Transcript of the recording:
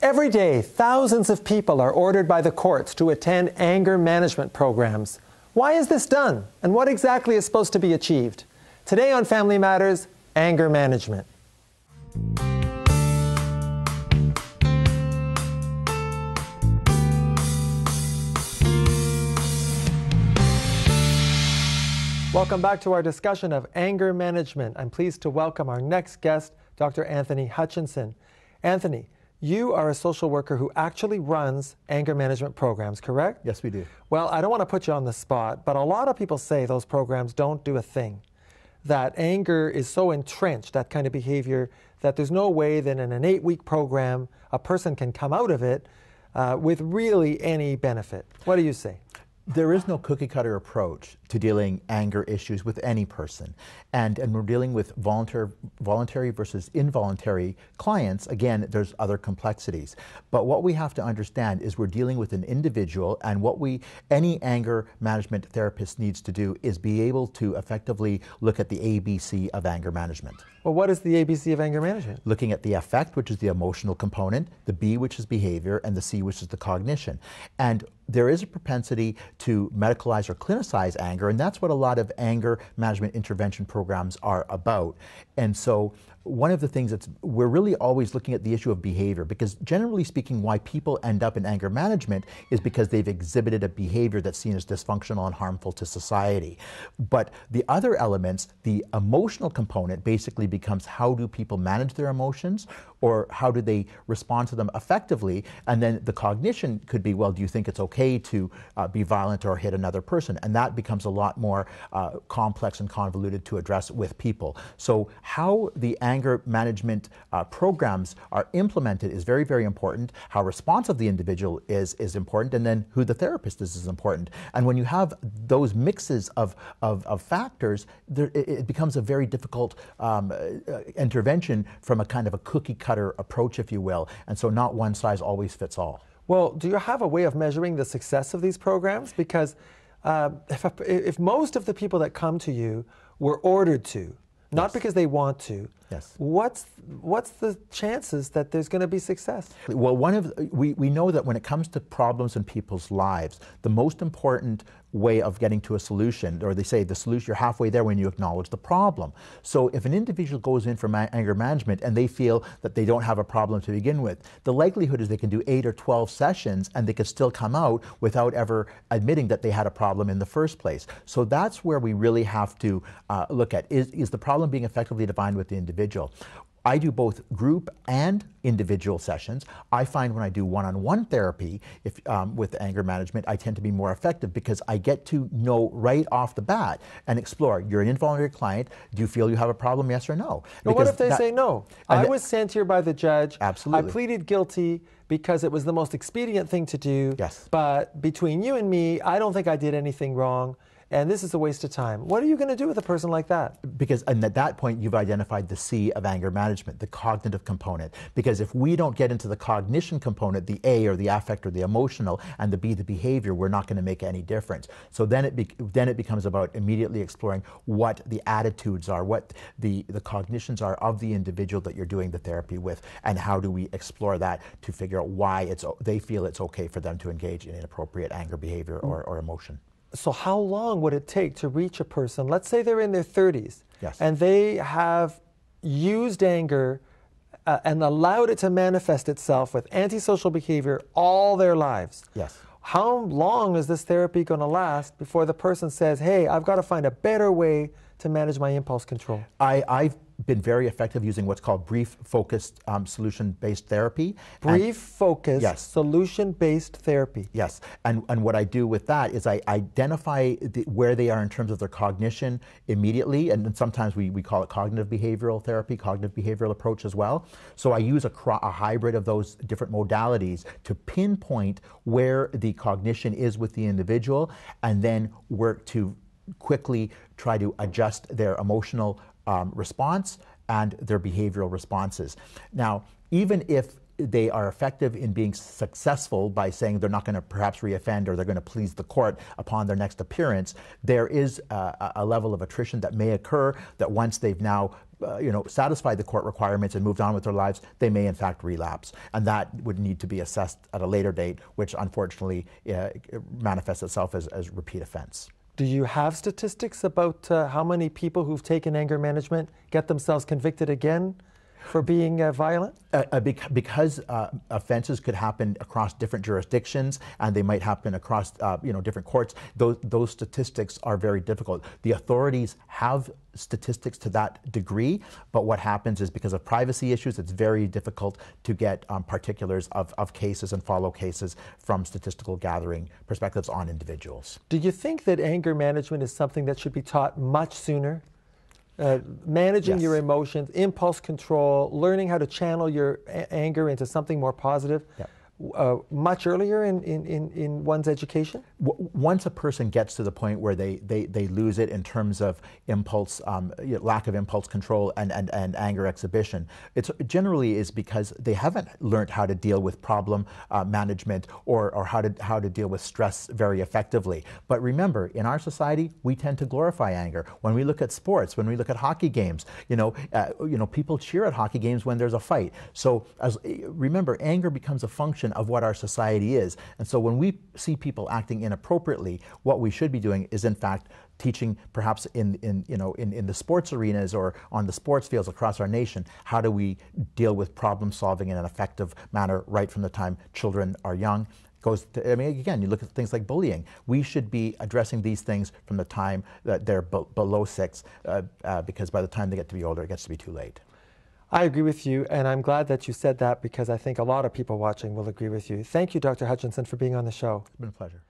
Every day, thousands of people are ordered by the courts to attend anger management programs. Why is this done, and what exactly is supposed to be achieved? Today on Family Matters, anger management. Welcome back to our discussion of anger management. I'm pleased to welcome our next guest, Dr. Anthony Hutchinson. Anthony, you are a social worker who actually runs anger management programs, correct? Yes, we do. Well, I don't want to put you on the spot, but a lot of people say those programs don't do a thing. That anger is so entrenched, that kind of behavior, that there's no way that in an 8-week program, a person can come out of it with really any benefit. What do you say? There is no cookie-cutter approach to dealing anger issues with any person. And we're dealing with voluntary versus involuntary clients. Again, there's other complexities. But what we have to understand is we're dealing with an individual, and what any anger management therapist needs to do is be able to effectively look at the ABC of anger management. Well, what is the ABC of anger management? Looking at the affect, which is the emotional component, the B, which is behavior, and the C, which is the cognition. And there is a propensity to medicalize or clinicize anger, and that's what a lot of anger management intervention programs are about. And so one of the things we're really always looking at the issue of behavior, because generally speaking, why people end up in anger management is because they've exhibited a behavior that's seen as dysfunctional and harmful to society. But the other elements, the emotional component basically becomes how do people manage their emotions, or how do they respond to them effectively? And then the cognition could be, well, do you think it's okay to be violent or hit another person? And that becomes a lot more complex and convoluted to address with people. So how the anger management programs are implemented is very, very important. How responsive the individual is important, and then who the therapist is important. And when you have those mixes of factors, it becomes a very difficult intervention from a kind of a cookie-cutter approach, if you will. And so not one size always fits all. Well, do you have a way of measuring the success of these programs? Because if most of the people that come to you were ordered to, not Yes. because they want to, yes. What's the chances that there's going to be success? Well, we know that when it comes to problems in people's lives, the most important way of getting to a solution, or they say the solution, you're halfway there when you acknowledge the problem. So if an individual goes in for anger management and they feel that they don't have a problem to begin with, the likelihood is they can do 8 or 12 sessions and they could still come out without ever admitting that they had a problem in the first place. So that's where we really have to look at, is the problem being effectively defined with the individual? I do both group and individual sessions. I find when I do one-on-one therapy with anger management, I tend to be more effective because I get to know right off the bat and explore. You're an involuntary client. Do you feel you have a problem, yes or no? But what if they say no? I was sent here by the judge. Absolutely. I pleaded guilty because it was the most expedient thing to do. Yes. But between you and me, I don't think I did anything wrong. And this is a waste of time. What are you going to do with a person like that? Because and at that point, you've identified the C of anger management, the cognitive component. Because if we don't get into the cognition component, the A or the affect or the emotional, and the B, the behavior, we're not going to make any difference. So then it becomes about immediately exploring what the attitudes are, what the cognitions are of the individual that you're doing the therapy with, and how do we explore that to figure out why they feel it's okay for them to engage in inappropriate anger behavior or emotion. So how long would it take to reach a person, let's say they're in their 30s, yes. and they have used anger and allowed it to manifest itself with antisocial behavior all their lives? Yes. How long is this therapy going to last before the person says, hey, I've got to find a better way to manage my impulse control? I've been very effective using what's called brief-focused solution-based therapy. Brief-focused, yes. Solution-based therapy. Yes, and what I do with that is I identify where they are in terms of their cognition immediately, and then sometimes we call it cognitive behavioral therapy, cognitive behavioral approach as well. So I use a hybrid of those different modalities to pinpoint where the cognition is with the individual, and then work to quickly try to adjust their emotional response and their behavioral responses. Now, even if they are effective in being successful by saying they're not going to perhaps reoffend or they're going to please the court upon their next appearance, there is a level of attrition that may occur that once they've now satisfied the court requirements and moved on with their lives, they may in fact relapse. And that would need to be assessed at a later date, which unfortunately manifests itself as repeat offense. Do you have statistics about how many people who've taken anger management get themselves convicted again for being violent? Because offenses could happen across different jurisdictions, and they might happen across different courts. Those statistics are very difficult. The authorities have statistics to that degree, but what happens is because of privacy issues, it's very difficult to get particulars of cases and follow cases from statistical gathering perspectives on individuals. Do you think that anger management is something that should be taught much sooner? Managing Yes. your emotions, impulse control, learning how to channel your anger into something more positive, Yep. Much earlier in one's education? Once a person gets to the point where they lose it in terms of impulse, lack of impulse control and anger exhibition, it generally is because they haven't learned how to deal with problem management or how to deal with stress very effectively. But remember, in our society, we tend to glorify anger. When we look at sports, when we look at hockey games, people cheer at hockey games when there's a fight. So remember, anger becomes a function of what our society is. And so when we see people acting inappropriately, what we should be doing is in fact teaching perhaps in the sports arenas or on the sports fields across our nation, how do we deal with problem solving in an effective manner right from the time children are young. Again, you look at things like bullying. We should be addressing these things from the time that they're below 6, because by the time they get to be older, it gets to be too late. I agree with you, and I'm glad that you said that because I think a lot of people watching will agree with you. Thank you, Dr. Hutchinson, for being on the show. It's been a pleasure.